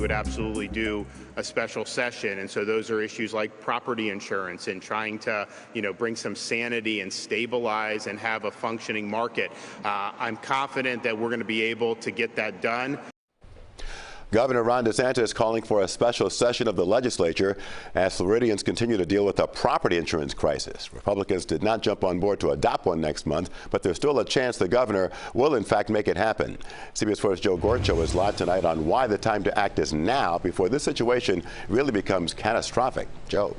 would absolutely do a special session. And so those are issues like property insurance and trying to, bring some sanity and stabilize and have a functioning market. I'm confident that we're going to be able to get that done. Governor Ron DeSantis calling for a special session of the legislature as Floridians continue to deal with a property insurance crisis. Republicans did not jump on board to adopt one next month, but there's still a chance the governor will in fact make it happen. CBS 4's Joe Gorchow is live tonight on why the time to act is now before this situation really becomes catastrophic. Joe.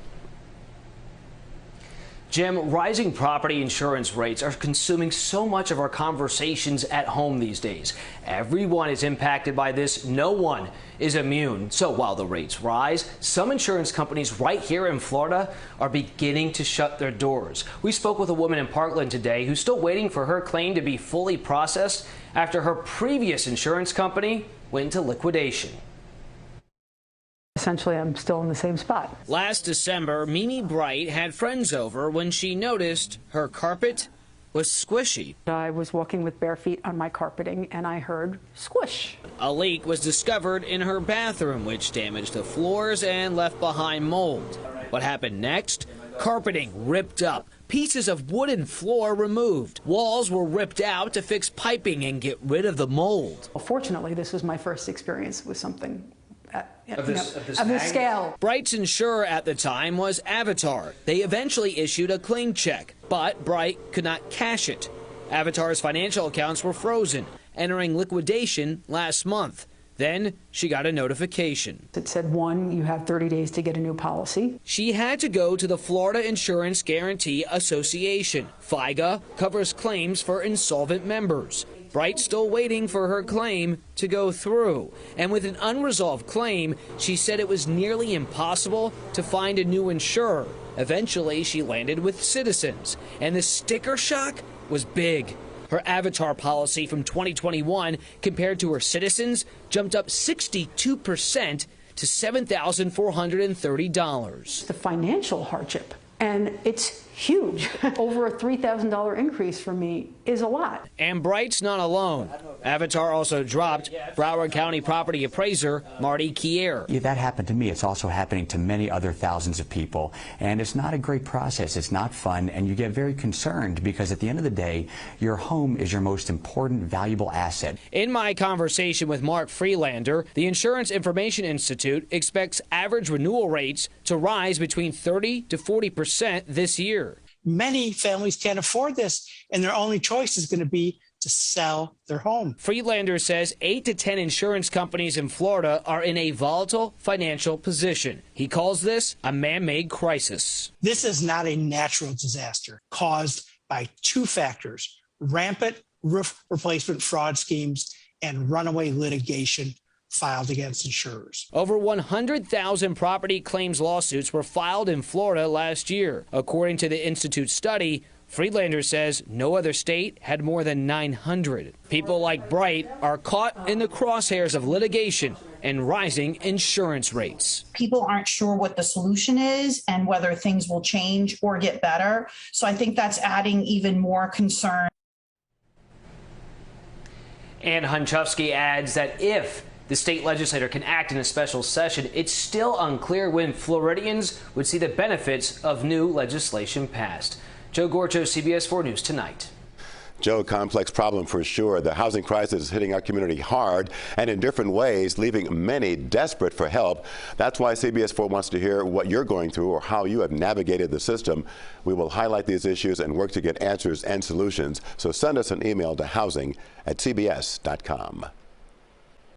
Jim, rising property insurance rates are consuming so much of our conversations at home these days. Everyone is impacted by this. No one is immune. So while the rates rise, some insurance companies right here in Florida are beginning to shut their doors. We spoke with a woman in Parkland today who's still waiting for her claim to be fully processed after her previous insurance company went into liquidation. Essentially, I'm still in the same spot. Last December, Mimi Bright had friends over when she noticed her carpet was squishy. I was walking with bare feet on my carpeting and I heard squish. A leak was discovered in her bathroom, which damaged the floors and left behind mold. What happened next? Carpeting ripped up, pieces of wooden floor removed. Walls were ripped out to fix piping and get rid of the mold. Well, fortunately, this was my first experience with something of this scale. Bright's insurer at the time was Avatar. They eventually issued a claim check, but Bright could not cash it. Avatar's financial accounts were frozen, entering liquidation last month. Then she got a notification. It said, one, you have 30 days to get a new policy. She had to go to the Florida Insurance Guarantee Association. FIGA covers claims for insolvent members. Bright's still waiting for her claim to go through. And with an unresolved claim, she said it was nearly impossible to find a new insurer. Eventually, she landed with Citizens, and the sticker shock was big. Her Avatar policy from 2021 compared to her Citizens jumped up 62% to $7,430. The financial hardship, and it's huge. Over a $3,000 increase for me is a lot. And Bright's not alone. Avatar also dropped Broward County property appraiser Marty Kier. Yeah, that happened to me. It's also happening to many other thousands of people. And it's not a great process. It's not fun. And you get very concerned because at the end of the day, your home is your most important, valuable asset. In my conversation with Mark Freelander, the Insurance Information Institute expects average renewal rates to rise between 30 to 40% this year. Many families can't afford this, and their only choice is going to be to sell their home. Freelander says 8 to 10 insurance companies in Florida are in a volatile financial position. He calls this a man-made crisis. This is not a natural disaster caused by two factors: rampant roof replacement fraud schemes and runaway litigation filed against insurers. Over 100,000 property claims lawsuits were filed in Florida last year. According to the Institute study, Friedlander says no other state had more than 900. People like Bright are caught in the crosshairs of litigation and rising insurance rates. People aren't sure what the solution is and whether things will change or get better. So I think that's adding even more concern. And Hunchowski adds that if the state legislature can act in a special session, it's still unclear when Floridians would see the benefits of new legislation passed. Joe Gorchow, CBS 4 News Tonight. Joe, complex problem for sure. The housing crisis is hitting our community hard and in different ways, leaving many desperate for help. That's why CBS 4 wants to hear what you're going through or how you have navigated the system. We will highlight these issues and work to get answers and solutions. So send us an email to housing@cbs.com.